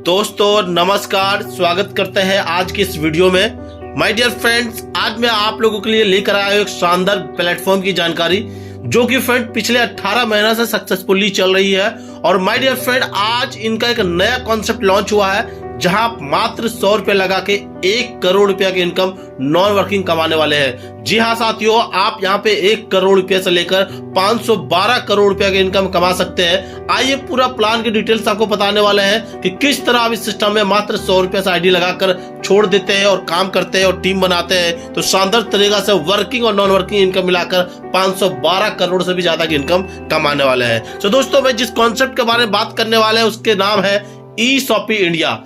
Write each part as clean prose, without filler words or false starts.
दोस्तों नमस्कार, स्वागत करते हैं आज की इस वीडियो में। माय डियर फ्रेंड्स, आज मैं आप लोगों के लिए लेकर आया हूं एक शानदार प्लेटफॉर्म की जानकारी जो कि फ्रेंड पिछले 18 महीना से सक्सेसफुली चल रही है। और माय डियर फ्रेंड, आज इनका एक नया कॉन्सेप्ट लॉन्च हुआ है जहां आप मात्र 100 रुपए लगा के 1 करोड़ रुपया की इनकम नॉन वर्किंग कमाने वाले हैं। जी हाँ साथियों, आप यहां पे 1 करोड़ रुपए से लेकर 512 करोड़ रुपया की इनकम कमा सकते हैं। आइए पूरा प्लान की डिटेल्स आपको बताने वाले हैं कि किस तरह आप इस सिस्टम में मात्र 100 रुपए से आईडी लगाकर छोड़ देते हैं और काम करते हैं और टीम बनाते हैं तो शानदार तरीका से वर्किंग और नॉन वर्किंग इनकम मिलाकर 512 करोड़ से भी ज्यादा की इनकम कमाने वाले हैं। तो दोस्तों, मैं जिस कॉन्सेप्ट के बारे में बात करने वाले हैं उसके नाम है ई-शॉपी इंडिया।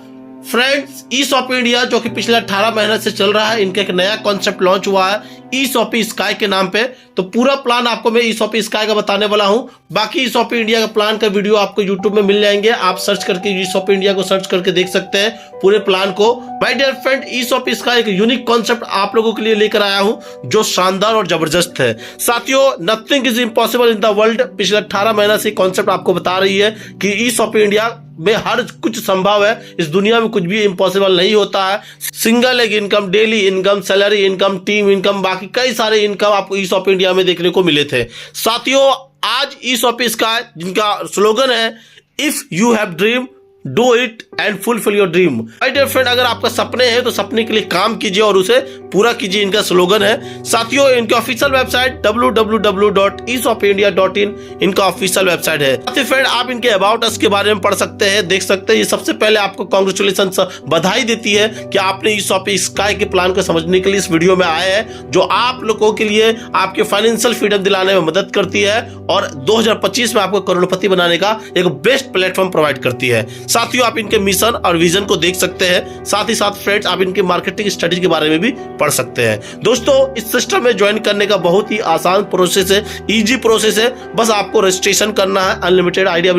फ्रेंड्स, ई-शॉपी इंडिया जो कि पिछले 18 महीने से चल रहा है, इनका एक नया कॉन्सेप्ट लॉन्च हुआ है ई-शॉपी स्काई के नाम पे। तो पूरा प्लान आपको मैं ई-शॉपी स्काई का बताने वाला हूं। बाकी ई-शॉपी इंडिया का प्लान का वीडियो आपको यूट्यूब में मिल जाएंगे, आप सर्च करके ई-शॉपी इंडिया को सर्च करके देख सकते हैं पूरे प्लान को। माय डियर फ्रेंड, ई-शॉपी स्काई एक यूनिक कॉन्सेप्ट आप लोगों के लिए लेकर आया हूं जो शानदार और जबरदस्त है। साथियों, nothing is impossible in the world पिछले 18 महीना से कॉन्सेप्ट आपको बता रही है कि ई-शॉपी इंडिया में हर कुछ संभव है। इस दुनिया में कुछ भी इम्पॉसिबल नहीं होता है। Single leg income, daily income, salary income, team income, बाकी कई सारे इनकम आपको ई-शॉपी इंडिया में देखने को मिले थे। साथियों, आज ई-शॉपी स्काई जिनका स्लोगन है if you have dream do it and fulfil your dream. My dear friend, अगर आपका सपने हैं तो सपने के लिए काम कीजिए और उसे पूरा कीजिए, इनका स्लोगन है। साथियों, इनके ऑफिशियल वेबसाइट www.eshopindia.in इनका ऑफिशियल वेबसाइट है। साथी फ्रेंड, आप इनके अबाउट अस के बारे में पढ़ सकते हैं, देख सकते हैं। ये सबसे पहले आपको कांग्रेचुलेशन बधाई देती है कि आपने ई-शॉपी स्काई के प्लान को समझने के लिए इस वीडियो में आए हैं, जो आप लोगों के लिए आपके फाइनेंशियल फ्रीडम दिलाने में मदद करती है और 2025 में आपको करोड़पति बनाने का एक बेस्ट प्लेटफॉर्म प्रोवाइड करती है। साथियों, आप इनके मिशन और विजन को देख सकते हैं। साथ ही साथ फ्रेंड्स, आप इनकी मार्केटिंग स्ट्रेटजी के बारे में भी पढ़ सकते हैं। दोस्तों, इस सिस्टम में ज्वाइन करने का बहुत ही आसान प्रोसेस है, इजी प्रोसेस है। बस आपको रजिस्ट्रेशन करना है। अनलिमिटेड आइडिया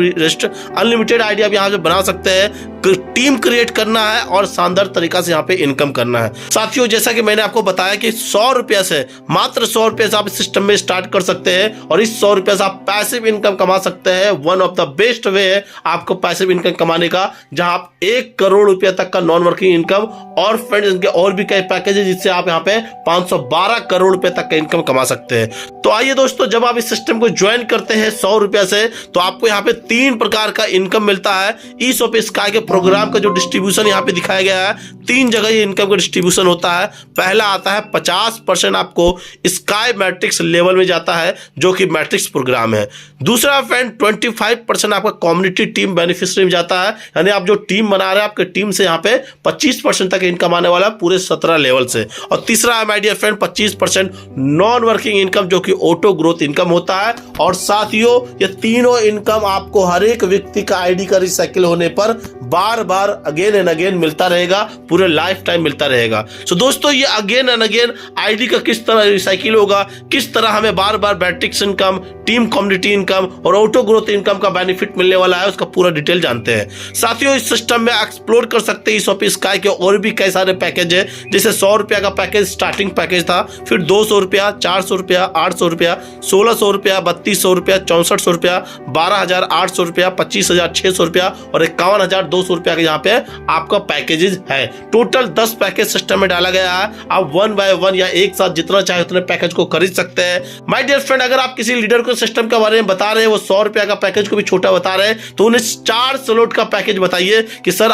भी यहाँ से बना सकते हैं, टीम क्रिएट करना है और शानदार तरीका से यहाँ पे इनकम करना है। साथियों, जैसा कि मैंने आपको बताया कि 100 रुपया से, मात्र 100 रुपये से आप इस सिस्टम में स्टार्ट कर सकते हैं और इस 100 रुपये से आप पैसिव इनकम कमा सकते हैं। One of the best way है आपको पैसिव इनकम कमाने का, जहां आप 1 करोड़ रुपया तक का नॉन वर्किंग इनकम और फ्रेंड्स इनके और भी कई पैकेज है जिससे आप यहाँ पे 512 करोड़ रुपए तक का इनकम कमा सकते हैं। तो आइए दोस्तों, जब आप इस सिस्टम को ज्वाइन करते हैं 100 रुपया से, तो आपको यहाँ पे 3 प्रकार का इनकम मिलता है। ई-शॉपी स्काई के प्रोग्राम का जो डिस्ट्रीब्यूशन यहाँ पे दिखाया गया है, 3 जगह ये इनकम का डिस्ट्रीब्यूशन होता है। पहला आता है 50% आपको स्काई मैट्रिक्स लेवल में जाता है जो कि मैट्रिक्स प्रोग्राम है। दूसरा फ्रेंड 25% आपका कम्युनिटी टीम बेनिफिशियरी में जाता है, यानी आप जो टीम बना रहे हैं आपके टीम से यहाँ पे 25% तक इनकम आने वाला है पूरे 17 लेवल से। और तीसरा है my dear friend 25% non working income जो कि ऑटो ग्रोथ इनकम होता है। और साथियों, ये तीनों इनकम आपको हर एक व्यक्ति का आईडी का रिसाइकिल होने पर बार बार अगेन एंड अगेन मिलता रहेगा, पूरे लाइफ टाइम मिलता रहेगा। सो दोस्तों, ये अगेन एंड अगेन आईडी का किस तरह रिसाइकिल होगा, किस तरह हमें बार बार matrix income, team community income और ऑटो ग्रोथ इनकम का बेनिफिट मिलने वाला है, उसका पूरा डिटेल जानते हैं। साथियों, इस सिस्टम में एक्सप्लोर कर सकते हैं ई-शॉपी स्काई के और भी कई सारे पैकेज है। जैसे 100 रुपया का पैकेज स्टार्टिंग पैकेज था, फिर 200 रुपया, 400 रुपया, 800 रुपया, 1600 रुपया, 3200 रुपया, 6400 रुपया, 12,800 रुपया, 25,600 रुपया और 51,200 रुपया के यहाँ पे आपका पैकेजेस है। टोटल 10 पैकेज सिस्टम में डाला गया है। आप 1 बाय 1 या एक साथ जितना चाहे उतने पैकेज को खरीद सकते हैं। माय डियर फ्रेंड, अगर आप किसी लीडर को सिस्टम के बारे में बता रहे हैं, वो 100 रुपया का पैकेज को भी छोटा बता रहे हैं, तो उन्हें 4 स्लॉट का पैकेज बताइए कि सर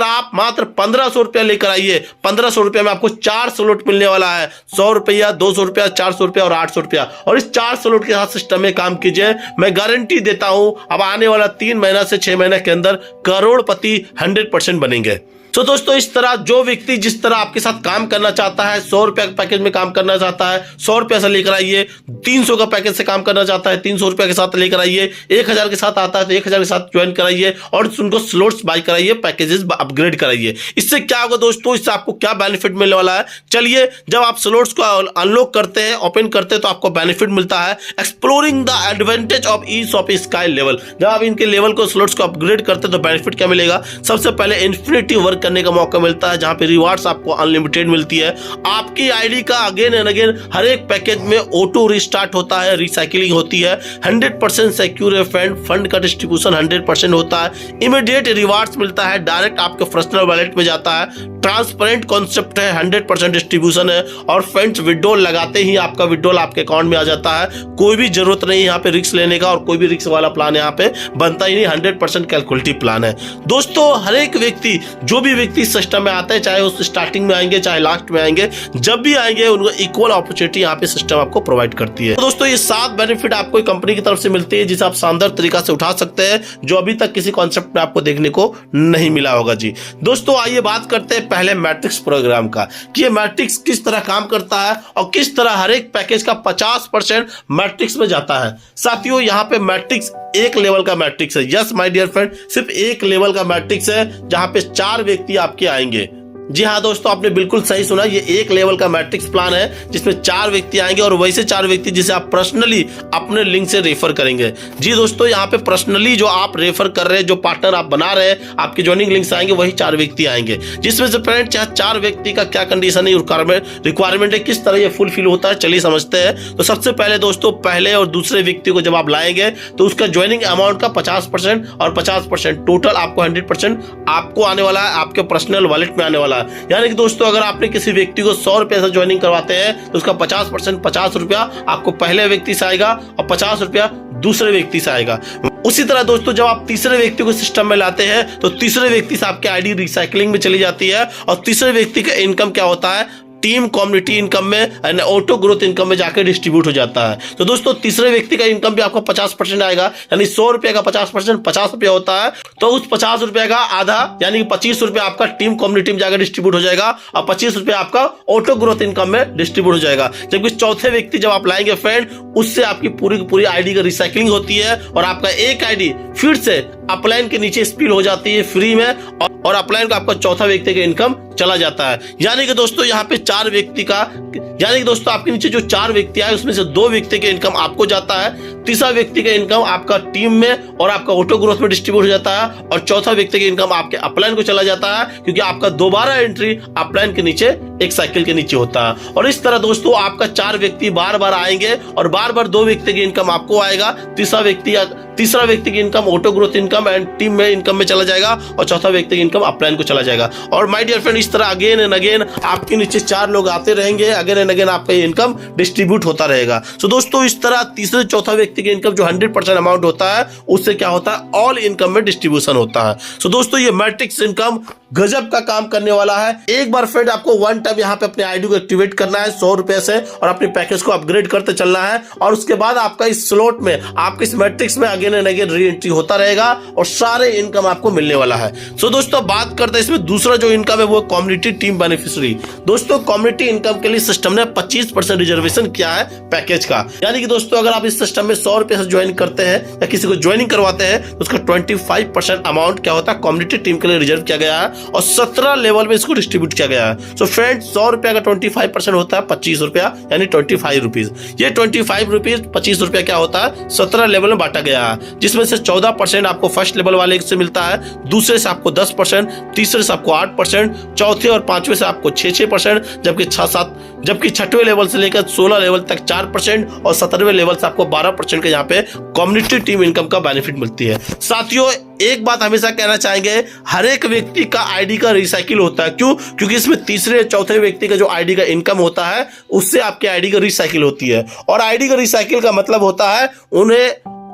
आप मात्र 1500 रुपया लेकर आइए। 1500 रुपया में आपको 4 स्लॉट मिलने वाला है, 100 रुपया, 200 रुपया, 400 रुपया और 800 रुपया। और इस 4 स्लॉट के साथ सिस्टम में काम कीजिए। मैं गारंटी देता हूं, अब आने वाला 3 महीना से 6 महीने के अंदर करोड़पति 100% बनेंगे। तो दोस्तों, इस तरह जो व्यक्ति जिस तरह आपके साथ काम करना चाहता है, 100 रुपया के पैकेज में काम करना चाहता है, 100 रुपया से लेकर आइए। 300 का पैकेज से काम करना चाहता है, 300 रुपया के साथ लेकर आइए। 1000 के साथ आता है तो 1000 के साथ ज्वाइन कराइए और उनको स्लॉट्स बाय कराइए, पैकेजेस अपग्रेड कराइए। इससे क्या होगा दोस्तों, इससे आपको क्या बेनिफिट मिलने वाला है? चलिए, जब आप स्लॉट्स को अनलॉक करते हैं, ओपन करते हैं, तो आपको बेनिफिट मिलता है exploring the advantage of e shoppy sky level. जब आप इनके लेवल को, स्लॉट्स को अपग्रेड करते हैं तो बेनिफिट क्या मिलेगा? सबसे पहले इन्फिनिटी वर्क करने का मौका मिलता है, जहां पे रिवार्ड्स आपको अनलिमिटेड मिलती है। आपकी आईडी का अगेन एंड अगेन हर एक पैकेज में ऑटो रिस्टार्ट होता है, रिसाइकलिंग होती है, 100% सिक्योर है फ्रेंड, फंड का डिस्ट्रीब्यूशन 100% होता है, इमीडिएट रिवार्ड्स मिलता है, डायरेक्ट आपके पर्सनल वॉलेट में जाता है, ट्रांसपेरेंट कॉन्सेप्ट है, 100% डिस्ट्रीब्यूशन है, और फ्रेंड्स विड्रॉल लगाते ही आपका विड्रॉल आपके अकाउंट में आ जाता है। कोई भी जरूरत नहीं यहाँ पे रिस्क लेने का, और कोई भी रिस्क वाला प्लान यहाँ पे बनता ही नहीं, 100% कैलकुलेटिव प्लान है। दोस्तों हर एक व्यक्ति, जो भी व्यक्ति सिस्टम में आता है, चाहे उस स्टार्टिंग में आएंगे चाहे लास्ट में आएंगे, जब भी आएंगे उनको इक्वल अपॉर्चुनिटी यहाँ पे सिस्टम आपको प्रोवाइड करती है। तो दोस्तों ये 7 बेनिफिट आपको कंपनी की तरफ से मिलती है, जिसे आप शानदार तरीका से उठा सकते हैं, जो अभी तक किसी कॉन्सेप्ट में आपको देखने को नहीं मिला होगा जी। दोस्तों आइए बात करते हैं पहले मैट्रिक्स प्रोग्राम का, कि ये मैट्रिक्स किस तरह काम करता है और किस तरह हर एक पैकेज का 50% मैट्रिक्स में जाता है। साथियों यहाँ पे मैट्रिक्स एक लेवल का मैट्रिक्स है, यस माय डियर फ्रेंड, सिर्फ एक लेवल का मैट्रिक्स है, जहां पे 4 व्यक्ति आपके आएंगे। जी हाँ दोस्तों, आपने बिल्कुल सही सुना, ये एक लेवल का मैट्रिक्स प्लान है जिसमें 4 व्यक्ति आएंगे, और वैसे 4 व्यक्ति जिसे आप पर्सनली अपने लिंक से रेफर करेंगे। जी दोस्तों, यहाँ पे पर्सनली जो आप रेफर कर रहे हैं, जो पार्टनर आप बना रहे हैं, आपके ज्वाइनिंग लिंक से आएंगे, वही 4 व्यक्ति आएंगे, जिसमें से फ्रेंड चाहे 4 व्यक्ति का क्या कंडीशन है, रिक्वायरमेंट है, किस तरह ये फुलफिल होता है, चलिए समझते हैं। तो सबसे पहले दोस्तों, पहले और दूसरे व्यक्ति को जब आप लाएंगे तो उसका ज्वाइनिंग अमाउंट का 50% और 50% टोटल आपको 100% आपको आने वाला है, आपके पर्सनल वॉलेट में आने वाला है। यानी कि दोस्तों अगर आपने किसी व्यक्ति को 100 रुपए से ज्वाइनिंग करवाते हैं तो उसका 50% 50 रुपया आपको पहले व्यक्ति से आएगा और 50 रुपया दूसरे व्यक्ति से आएगा। उसी तरह दोस्तों जब आप तीसरे व्यक्ति को सिस्टम में लाते हैं तो तीसरे व्यक्ति से आपकी आईडी रिसाइकलिंग में चली जाती है, और तीसरे व्यक्ति का इनकम क्या होता है, टीम कम्युनिटी इनकम में एंड ऑटो ग्रोथ इनकम में जाकर डिस्ट्रीब्यूट हो जाता है। तो दोस्तों तीसरे व्यक्ति का इनकम भी आपको 50% आएगा, यानी 100 रुपए का 50% 50 रुपया होता है। तो उस 50 रुपए का आधा यानी 25 रुपया आपका टीम कम्युनिटी में जाकर डिस्ट्रीब्यूट हो जाएगा, और 25 रुपया आपका ऑटो ग्रोथ इनकम में डिस्ट्रीब्यूट हो जाएगा। जबकि चौथे व्यक्ति जब आप लाएंगे फ्रेंड, उससे आपकी पूरी की पूरी आईडी का रिसाइकलिंग होती है, और आपका एक आईडी फिर से अपलाइन के नीचे स्पिल हो जाती है फ्री में, और अपलाइन का आपका चौथा व्यक्ति का इनकम चला जाता है। यानी कि दोस्तों यहाँ पे 4 व्यक्ति का, यानी कि दोस्तों आपके नीचे जो 4 व्यक्ति आए उसमें से 2 व्यक्ति का इनकम आपको जाता है, तीसरा व्यक्ति का इनकम आपका टीम में और आपका ऑटो ग्रोथ में डिस्ट्रीब्यूट हो जाता है, और चौथा व्यक्ति का इनकम आपके अपलाइन को चला जाता है, क्योंकि आपका दोबारा एंट्री अपलाइन के नीचे एक साइकिल के नीचे होता है। और इस तरह दोस्तों आपका 4 व्यक्ति बार बार आएंगे, और बार बार 2 व्यक्ति की इनकम आपको आएगा, तीसरा व्यक्ति की income auto growth income and team में इनकम में चला जाएगा, और चौथा व्यक्ति की इनकम अपलाइन को चला जाएगा। और माय डियर फ्रेंड इस तरह अगेन एंड अगेन आपके नीचे 4 लोग आते रहेंगे, अगेन एंड अगेन आपका इनकम डिस्ट्रीब्यूट होता रहेगा। सो दोस्तों इस तरह तीसरे चौथा व्यक्ति की इनकम जो 100% अमाउंट होता है, उससे क्या होता है, ऑल इनकम में डिस्ट्रीब्यूशन होता है। सो दोस्तों ये मैट्रिक्स इनकम गजब का काम करने वाला है। एक बार फ्रेंड आपको वन टाइम यहाँ पे अपने आईडी को एक्टिवेट करना है 100 रुपए से, और अपने पैकेज को अपग्रेड करते चलना है, और उसके बाद आपका इस स्लॉट में, आपके इस मैट्रिक्स में again and again re entry होता रहेगा, और सारे इनकम आपको मिलने वाला है। सो दोस्तों बात करते हैं इसमें दूसरा जो इनकम है वो कम्युनिटी टीम बेनिफिशियरी। दोस्तों कम्युनिटी इनकम के लिए सिस्टम ने 25% रिजर्वेशन किया है पैकेज का। यानी कि दोस्तों अगर आप इस सिस्टम में 100 रुपए से ज्वाइन करते हैं या किसी को ज्वाइनिंग करवाते हैं तो उसका 25% अमाउंट क्या होता है, कम्युनिटी टीम के लिए रिजर्व किया गया है, और 17 लेवल में इसको डिस्ट्रीब्यूट किया गया है। सो फ्रेंड 100 रुपया का 25% होता है 25 रुपया, यानी 25 रुपीज। ये 25 रुपीज 25 रुपया क्या होता है, 17 लेवल में बांटा गया है, जिसमें से 14% आपको फर्स्ट लेवल वाले से मिलता है, दूसरे से आपको 10%, तीसरे से आपको 8%, चौथे और पांचवें से आपको 6%, जबकि छठवें लेवल से लेकर 16 लेवल तक 4%, और 17वें लेवल से आपको 12% के यहाँ पे कम्युनिटी टीम इनकम का बेनिफिट मिलती है। साथियों एक बात हमेशा कहना चाहेंगे, हर एक व्यक्ति का आईडी का रिसाइकिल होता है। क्यों? क्योंकि इसमें तीसरे चौथे व्यक्ति का जो आईडी का इनकम होता है उससे आपके आईडी का रिसाइकिल होती है, और आईडी का रिसाइकिल का मतलब होता है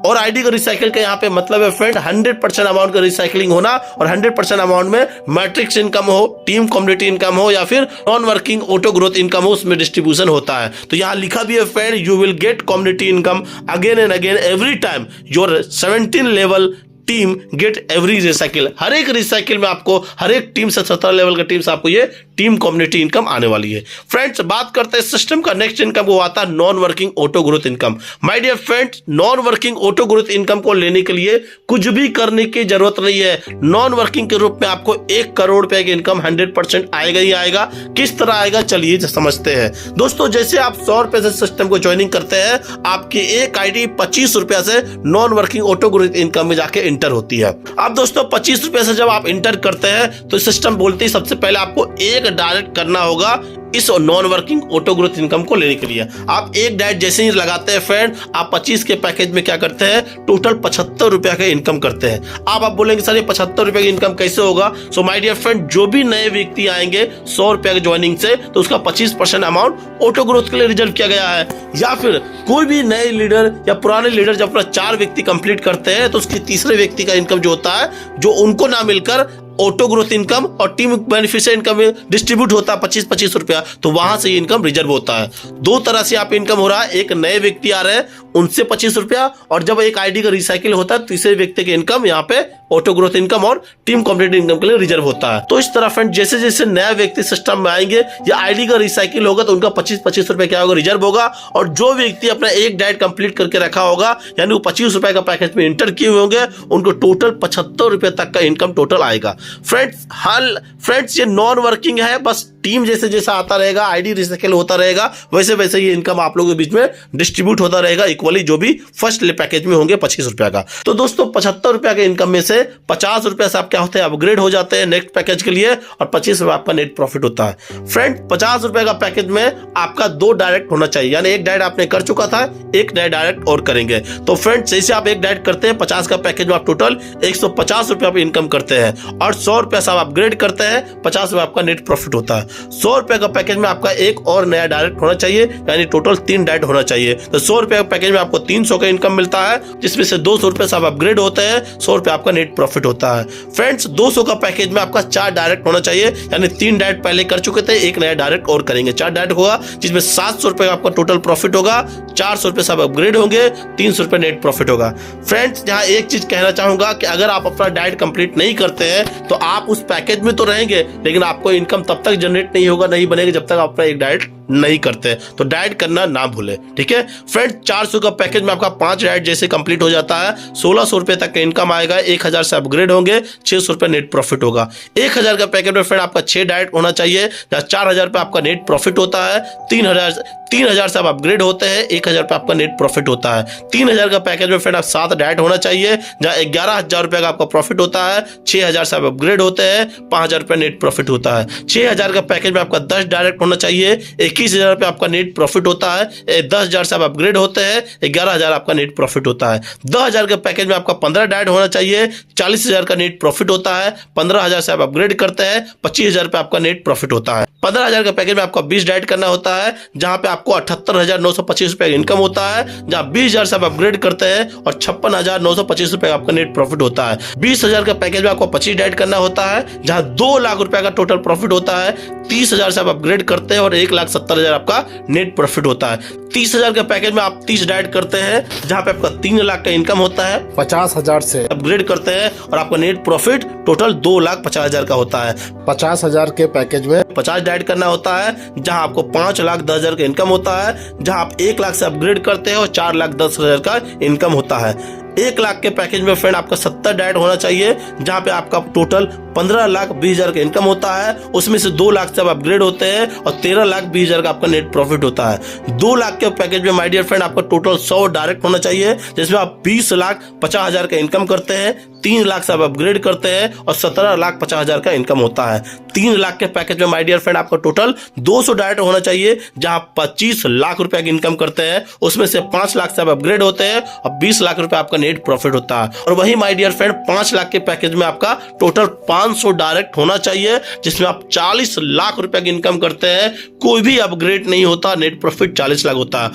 और आईडी का रिसाइकिल का यहाँ पे मतलब है फ्रेंड 100% अमाउंट का रिसाइकलिंग होना, और 100% अमाउंट में मैट्रिक्स इनकम हो, टीम कम्युनिटी इनकम हो, या फिर non working auto growth income हो, उसमें डिस्ट्रीब्यूशन होता है। तो यहाँ लिखा भी है friend, you will get community income again and again every time your 17 level team get every recycle. हर एक रिसाइकिल में आपको, हर एक टीम से 17 लेवल का टीम से आपको ये टीम कम्युनिटी इनकम आने वाली है। फ्रेंड्स, बात करते हैं सिस्टम का नेक्स्ट इनकम, वो आता है non working auto growth income. My dear friends, non working auto growth income को लेने के लिए कुछ भी करने की जरूरत नहीं है। नॉन वर्किंग के रूप में आपको 1 करोड़ रुपए की इनकम 100% आएगा ही आएगा। किस तरह आएगा चलिए समझते हैं। दोस्तों, जैसे आप 100 रुपए से सिस्टम को ज्वाइनिंग करते हैं, आपकी एक आईडी 25 रुपया से non working auto growth income में जाके इंटर होती है। अब दोस्तों 25 रुपए से जब आप इंटर करते हैं तो सिस्टम बोलती है सबसे पहले आपको एक डायरेक्ट करना होगा इस non working auto growth income को लेने के लिए। आप एक डायरेक्ट जैसे ही लगाते हैं फ्रेंड, आप 25 के पैकेज में क्या करते हैं, टोटल 75 रुपया का इनकम करते हैं। आप बोलेंगे सर ये 75 रुपए की इनकम कैसे होगा? सो माय डियर फ्रेंड, जो भी नए व्यक्ति आएंगे 100 रुपया की ज्वाइनिंग से, तो उसका 25% अमाउंट ऑटो ग्रोथ के लिए रिजर्व किया गया है। या फिर कोई भी नए लीडर या पुराने लीडर जब अपना 4 व्यक्ति कंप्लीट करते हैं तो उसकी तीसरे व्यक्ति का इनकम जो होता है, जो उनको ना मिलकर ऑटो ग्रोथ इनकम और टीम बेनिफिशियरी इनकम में डिस्ट्रीब्यूट होता है 25-25 रुपया, तो वहां से इनकम रिजर्व होता है। 2 तरह से आप इनकम हो रहा है, एक नए व्यक्ति आ रहे हैं उनसे 25 रुपया, और जब एक आईडी का रिसाइकिल होता है तीसरे व्यक्ति की इनकम यहाँ पे ऑटो ग्रोथ इनकम और टीम कम्युनिटी इनकम के लिए रिजर्व होता है। तो इस तरह फ्रेंड, जैसे जैसे नया व्यक्ति सिस्टम में आएंगे या आईडी का रिसाइकिल होगा तो उनका 25-25 रुपए क्या होगा, रिजर्व होगा। और जो व्यक्ति अपना एक डाइट कंप्लीट करके रखा होगा, यानी वो 25 रुपए का पैकेज में इंटर किए हुए होंगे, उनको टोटल 75 रुपए तक का इनकम टोटल आएगा। फ्रेंड्स, ये नॉन वर्किंग है, बस टीम जैसे जैसा आता रहेगा, आईडी रिसाइकिल होता रहेगा, वैसे वैसे ये इनकम आप लोगों के बीच में डिस्ट्रीब्यूट होता रहेगा इक्वली, जो भी फर्स्ट पैकेज में होंगे 25 रुपया का। तो दोस्तों 75 रुपया के इनकम में से 50 रुपया से आप क्या होते हैं, अपग्रेड हो जाते हैं नेक्स्ट पैकेज के लिए, और 25 रुपया आपका नेट प्रॉफिट होता है। फ्रेंड, 50 रुपया का पैकेज में आपका 2 डायरेक्ट होना चाहिए, यानी एक डायरेक्ट आपने कर चुका था, एक डायरेक्ट और करेंगे। तो फ्रेंड्स, जैसे आप एक डायरेक्ट करते हैं 50 का पैकेज में आप टोटल 150 रुपया पे इनकम करते हैं, और 100 रुपया से आप अपग्रेड करते हैं, 50 रुपया आपका नेट प्रॉफिट होता है। 100 रुपए का पैकेज में आपका एक और नया डायरेक्ट होना चाहिए, यानी टोटल 3 डायरेक्ट होना चाहिए। तो 100 रुपए का पैकेज में आपको 300 का इनकम मिलता है, जिसमें से 200 रुपए से आप अपग्रेड होते हैं, 100 रुपए आपका नेट प्रॉफिट होता है। फ्रेंड्स, 200 का पैकेज में आपका 4 डायरेक्ट होना चाहिए, यानी 3 डायरेक्ट पहले कर चुके थे, एक नया डायरेक्ट और करेंगे, 4 डायरेक्ट होगा, जिसमें 700 रुपए का आपका टोटल प्रॉफिट होगा, 400 रुपए से आप अपग्रेड होंगे, 300 रुपए नेट प्रॉफिट होगा। फ्रेंड्स, यहाँ एक चीज कहना चाहूंगा कि अगर आप अपना डायरेक्ट कंप्लीट नहीं करते हैं तो आप उस पैकेज में तो रहेंगे, लेकिन आपको इनकम तब तक जनरेट नहीं होगा, नहीं बनेगा जब तक अपना एक डाइट नहीं करते। तो डाइट करना ना भूले, ठीक है फ्रेंड। 400 का पैकेज में आपका 5 डाइट जैसे कंप्लीट हो जाता है, 1600 रुपए तक का इनकम आएगा, 1000 से अपग्रेड होंगे, 600 रुपए नेट प्रॉफिट होगा। 1000 का पैकेज में फ्रेंड आपका 6 डाइट होना चाहिए, जहाँ 4000 पे आपका नेट प्रॉफिट होता है, 3000 से आप अपग्रेड होते हैं, 1000 पे आपका नेट प्रॉफिट होता है। 3000 का पैकेज में फ्रेंड आप 7 डाइट होना चाहिए, जहाँ 11000 रुपए का आपका प्रॉफिट होता है, 6000 से आप अपग्रेड होते हैं, 5000 रुपए नेट प्रॉफिट होता है। 6000 का पैकेज में आपका 10 डायरेक्ट होना चाहिए, 21000 रुपए आपका नेट प्रॉफिट होता है, 10000 से आप अपग्रेड होते हैं, 11000 आपका नेट प्रॉफिट होता है। 10000 के पैकेज में आपका 15 डाइट होना चाहिए, 40000 का नेट प्रॉफिट होता है, 15000 से आप अपग्रेड करते हैं, 25000 रुपए आपका नेट प्रॉफिट होता है। 15000 के पैकेज में आपका 20 डाइट करना होता है, जहां पे आपको 78925 रुपए इनकम होता है, जहां 20000 से आप अपग्रेड करते हैं और 56925 रुपए आपका नेट प्रॉफिट होता है। 20000 के पैकेज में आपको 25 डाइट करना होता है, जहां 2 लाख रुपए का टोटल प्रॉफिट होता है, 30000 से आप अपग्रेड करते हैं और 1,70,000 आपका नेट प्रॉफिट होता है। 30000 के पैकेज में आप 30 डाइट करते हैं, जहां पे आपका 3 लाख का इनकम होता है, 50,000 से अपग्रेड करते हैं और आपका नेट प्रॉफिट टोटल 2,50,000 का होता है। 50,000 के पैकेज में 50 डाइट करना होता है, जहां आपको 5,10,000 का इनकम होता है, जहां आप 1 लाख से अपग्रेड करते हैं और 4,10,000 का इनकम होता है। 1 लाख के पैकेज में फ्रेंड आपका 70 डाइट होना चाहिए, जहां पे आपका टोटल 15,20,000 का इनकम होता है, उसमें से 2 लाख से आप अपग्रेड होते हैं और 13,20,000 का आपका नेट प्रॉफिट होता है। 2 लाख के पैकेज में माय डियर फ्रेंड आपका टोटल 100 डायरेक्ट होना चाहिए, जिसमें आप 20,50,000 का इनकम करते हैं, 3 लाख से आप अपग्रेड करते हैं और 17,50,000 का इनकम होता है। 3 लाख के पैकेज में माय डियर फ्रेंड आपका टोटल 200 डायरेक्ट होना चाहिए, जहां 25 लाख रुपए की इनकम करते हैं, उसमें से 5 लाख से आप अपग्रेड होते हैं और 20 लाख रुपए आपका नेट प्रॉफिट होता है। और वही माय डियर फ्रेंड 5 लाख के पैकेज में आपका टोटल 500 डायरेक्ट होना चाहिए, जिसमें आप 40 लाख रुपए की इनकम करते हैं, कोई भी अपग्रेड नहीं होता, नेट प्रॉफिट 40 लाख होता है।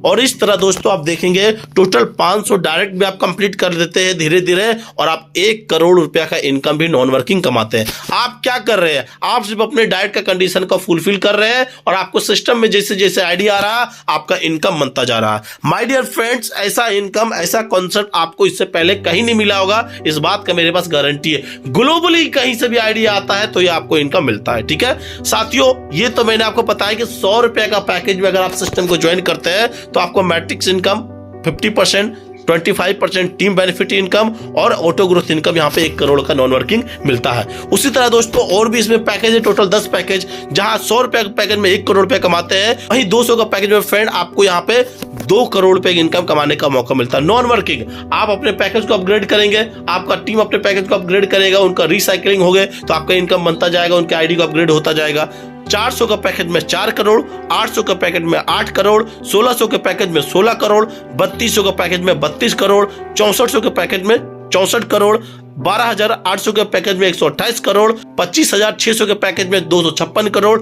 और इस तरह दोस्तों आप देखेंगे टोटल 500 डायरेक्ट भी आप कंप्लीट कर देते हैं धीरे धीरे, और आप 1 करोड़ रुपया का इनकम भी नॉन वर्किंग कमाते हैं। आप क्या कर रहे हैं, आप सिर्फ अपने डाइट का कंडीशन को फुलफिल कर रहे हैं और आपको सिस्टम में जैसे जैसे आइडिया आ रहा आपका इनकम बनता जा रहा है। माय डियर फ्रेंड्स, ऐसा इनकम, ऐसा कॉन्सेप्ट आपको इससे पहले कहीं नहीं मिला होगा, इस बात का मेरे पास गारंटी है। ग्लोबली कहीं से भी आइडिया आता है तो ये आपको इनकम मिलता है। ठीक है साथियों, ये तो मैंने आपको बताया कि 100 रुपए का पैकेज में अगर आप सिस्टम को ज्वाइन करते हैं तो आपको matrix income 50%, 25% team benefit income और ऑटो ग्रोथ इनकम यहाँ पे 1 करोड़ का नॉन वर्किंग मिलता है। उसी तरह दोस्तों और भी इसमें पैकेज है, टोटल 10 पैकेज, जहां 100 रुपए का पैकेज में 1 करोड़ रुपए कमाते हैं, वहीं 200 का पैकेज में फ्रेंड आपको यहाँ पे 2 करोड़ रुपए की इनकम कमाने का मौका मिलता है। नॉन वर्किंग, आप अपने पैकेज को अपग्रेड करेंगे, आपका टीम अपने पैकेज को अपग्रेड करेगा, उनका रिसाइकलिंग हो गए तो आपका इनकम बनता जाएगा, उनके आईडी को अपग्रेड होता जाएगा। 400 का पैकेज में 4 करोड़, 800 का पैकेज में 8 करोड़, 1600 के पैकेज में 16 करोड़, 3200 का पैकेज में 32 करोड़, 6400 के पैकेज में 64 करोड़, 12,800 के पैकेज में 128 करोड़, 25,600 के पैकेज में 256 करोड़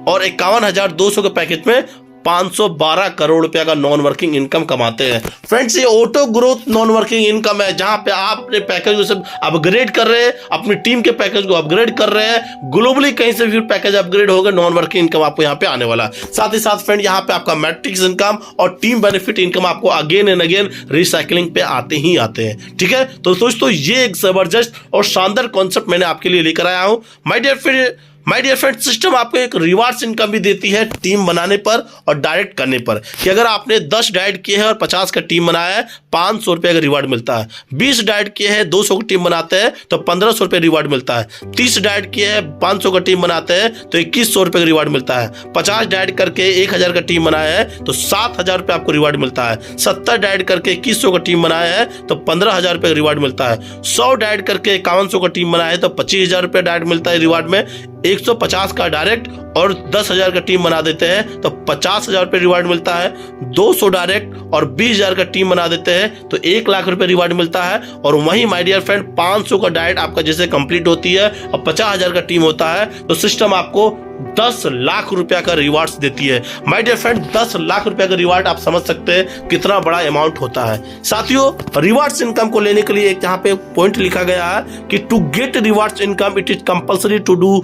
और 51,200 के पैकेज में 512 करोड़ रुपया का नॉन वर्किंग इनकम कमाते हैं। फ्रेंड्स, ये auto growth non working income है, जहां पे आप अपने पैकेज को सब अपग्रेड कर रहे हैं, अपनी टीम के पैकेज को अपग्रेड कर रहे हैं। ग्लोबली कहीं से भी पैकेज अपग्रेड होगा, नॉन वर्किंग इनकम आपको यहाँ पे आने वाला है। साथ ही साथ फ्रेंड, यहाँ पे आपका मैट्रिक्स इनकम और टीम बेनिफिट इनकम आपको अगेन एंड अगेन रिसाइकलिंग पे आते ही आते हैं। ठीक है, तो दोस्तों ये एक जबरदस्त और शानदार कॉन्सेप्ट मैंने आपके लिए लेकर आया हूं। माय डियर फ्रेंड, सिस्टम आपको एक रिवार्ड्स इनकम भी देती है टीम बनाने पर और डायरेक्ट करने पर, कि अगर आपने 10 डाइट किए हैं और 50 का टीम बनाया है 500 रुपए का रिवार्ड मिलता है। 20 डाइट किए हैं 200 का टीम बनाते हैं तो 1500 रुपए रिवार्ड मिलता है। 30 डाइट किए हैं 500 का टीम बनाते हैं तो 2100 रुपए का रिवार्ड मिलता है। 50 डाइट करके 1000 का टीम बनाया है तो 7000 रुपए आपको रिवार्ड मिलता है। 70 डाइट करके 2100 का टीम बनाया है तो 15,000 रुपए का रिवार्ड मिलता है। 100 डाइट करके 5100 का टीम बनाया है तो 25,000 रुपए डाइट मिलता है रिवार्ड में। 150 का डायरेक्ट और 10,000 का टीम बना देते हैं तो 50,000 रुपए रिवार्ड मिलता है। 200 डायरेक्ट और 20,000 का टीम बना देते हैं तो 1 लाख रुपए रिवार्ड मिलता है। और वहीं माय डियर फ्रेंड, 500 का डाइट आपका जैसे कंप्लीट होती है और 50,000 का टीम होता है तो सिस्टम आपको 10 लाख रुपया का रिवार्ड्स देती है। माय डियर फ्रेंड, 10 लाख रुपया का रिवार्ड आप समझ सकते हैं कितना बड़ा अमाउंट होता है। साथियों, रिवार्ड्स इनकम को लेने के लिए एक यहाँ पे पॉइंट लिखा गया है कि to get rewards income it is compulsory to do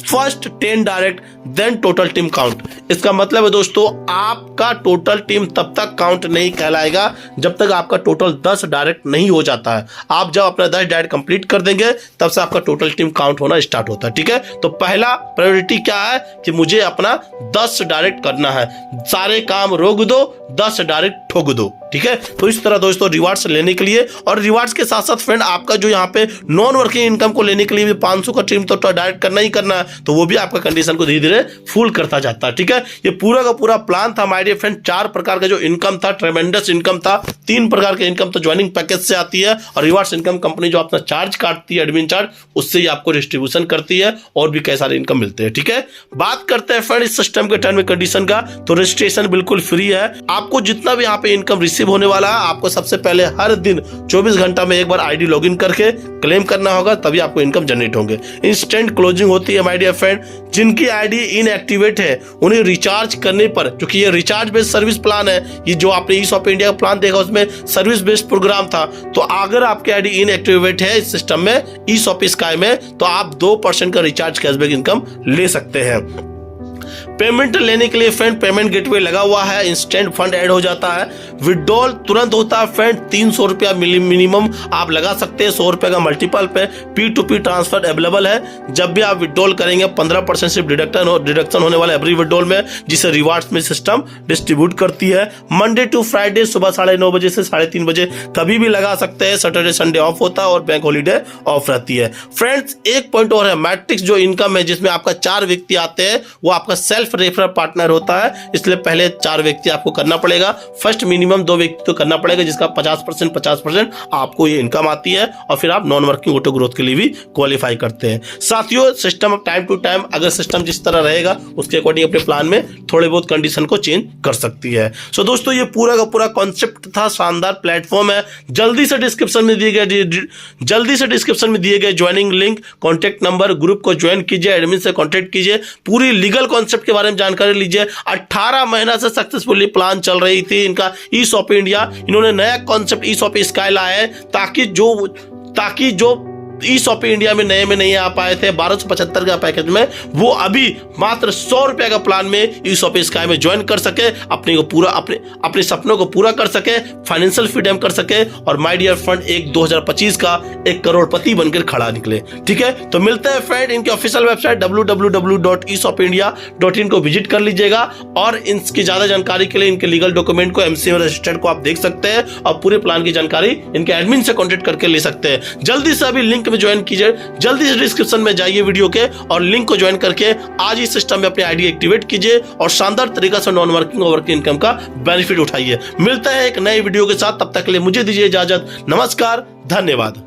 first 10 direct then total team count. इसका मतलब है दोस्तों, आपका टोटल टीम तब तक काउंट नहीं कहलाएगा जब तक आपका टोटल 10 डायरेक्ट नहीं हो जाता है। आप जब अपना 10 डायरेक्ट कंप्लीट कर देंगे तब से आपका टोटल टीम काउंट होना स्टार्ट होता है। ठीक है, तो पहला प्रायोरिटी क्या है कि मुझे अपना 10 डायरेक्ट करना है, सारे काम रोक दो, 10 डायरेक्ट ठोक दो। ठीक है, तो इस तरह दोस्तों रिवार्ड्स लेने के लिए और रिवार्ड्स के साथ साथ फ्रेंड आपका जो यहाँ पे नॉन वर्किंग इनकम को लेने के लिए भी 500 का टीम तो डायरेक्ट करना ही करना है, तो वो भी आपका कंडीशन को धीरे धीरे फुल करता जाता है। ठीक है, ये पूरा का पूरा प्लान था माय डियर फ्रेंड। 4 प्रकार का जो इनकम था, ट्रेमेंडस इनकम था। 3 प्रकार के इनकम तो ज्वाइनिंग पैकेज से आती है और रिवार्ड्स इनकम कंपनी जो अपना चार्ज काटती है, एडमिन चार्ज, उससे ही आपको डिस्ट्रीब्यूशन करती है और भी कई सारे इनकम मिलते हैं। ठीक है, बात करते हैं फ्रेंड इस सिस्टम के टर्म एंड कंडीशन का, तो रजिस्ट्रेशन बिल्कुल फ्री है। आपको जितना भी यहाँ पे इनकम रिसीव होने वाला है, आपको सबसे पहले हर दिन 24 घंटा में एक बार आईडी लॉगिन करके क्लेम करना होगा, तभी आपको इनकम जनरेट होंगे। इंस्टेंट क्लोजिंग होती है माय डियर फ्रेंड। जिनकी आईडी इनएक्टिवेट है उन्हें रिचार्ज करने पर, क्योंकि ये रिचार्ज बेस्ड सर्विस प्लान है, ये जो आपने ई-शॉप इंडिया का प्लान देखा उसमें सर्विस बेस्ड प्रोग्राम था, तो अगर आपकी आईडी इनएक्टिवेट है इस सिस्टम में, ई-शॉप स्काई में, तो आप 2% का रिचार्ज कैशबैक इनकम ले सकते हैं। पेमेंट लेने के लिए फ्रेंड पेमेंट गेटवे लगा हुआ है, इंस्टेंट फंड ऐड हो जाता है। विड्रॉल तुरंत होता है फ्रेंड, 300 रुपया मिनिमम आप लगा सकते हैं, 100 रुपए का मल्टीपल पे P2P ट्रांसफर अवेलेबल है। जब भी आप विड्रॉल करेंगे 15% सिर्फ डिडक्शन होने वाला है एवरी विड्रॉल में, जिसे रिवार्ड्स में सिस्टम डिस्ट्रीब्यूट करती है। मंडे टू फ्राइडे सुबह 9:30 बजे से 3:30 बजे कभी भी लगा सकते हैं। सैटरडे संडे ऑफ होता है और बैंक हॉलीडे ऑफ रहती है। फ्रेंड्स, एक पॉइंट और है, मैट्रिक्स जो इनकम है जिसमें आपका 4 व्यक्ति आते हैं, वो आपका सेल्फ रेफरल पार्टनर होता है, इसलिए पहले 4 व्यक्ति आपको करना पड़ेगा। फर्स्ट मिनिमम 2 व्यक्ति तो करना पड़ेगा, जिसका 50% आपको ये इनकम आती है और फिर आप नॉन वर्किंग ऑटो ग्रोथ के लिए भी क्वालिफाई करते हैं। साथियों, सिस्टम टाइम टू टाइम अगर सिस्टम जिस तरह रहेगा उसके अकॉर्डिंग अपने प्लान में थोड़े बहुत कंडीशन को चेंज कर सकती है। सो दोस्तों, ये पूरा का पूरा कॉन्सेप्ट था, शानदार प्लेटफॉर्म है। जल्दी से डिस्क्रिप्शन में दिए गए joining link, contact number, group को ज्वाइन कीजिए, एडमिन से कॉन्टेक्ट कीजिए, पूरी लीगल कॉन्सेप्ट के बारे में जानकारी लीजिए। 18 महीना से सक्सेसफुली प्लान चल रही थी इनका ई-शॉप इंडिया। इन्होंने नया कॉन्सेप्ट ई-शॉप स्काई लाया है ताकि जो ई शॉपी इंडिया में नए में नहीं आ पाए थे 1275 का पैकेज में, वो अभी मात्र 100 रुपए का प्लान में ई शॉपी स्काई में ज्वाइन कर सके, अपने सपनों को पूरा कर सके, फाइनेंशियल फ्रीडम कर सके और माय डियर फ्रेंड एक 2025 का एक करोड़पति बनकर खड़ा निकले। ठीक है, तो मिलते हैं फ्रेंड इनके ऑफिशियल वेबसाइट www.eshopindia.in को विजिट कर लीजिएगा और इनकी ज्यादा जानकारी के लिए इनके लीगल डॉक्यूमेंट को, एमसीएम रजिस्टर्ड को आप देख सकते हैं और पूरे प्लान की जानकारी इनके एडमिन से कॉन्टेक्ट करके ले सकते हैं। जल्दी से अभी लिंक में ज्वाइन कीजिए, जल्दी से डिस्क्रिप्शन में जाइए वीडियो के और लिंक को ज्वाइन करके आज ही सिस्टम में अपनी आईडी एक्टिवेट कीजिए और शानदार तरीका से नॉन वर्किंग और वर्किंग इनकम का बेनिफिट उठाइए। मिलता है एक नए वीडियो के साथ, तब तक के लिए मुझे दीजिए इजाजत। नमस्कार, धन्यवाद।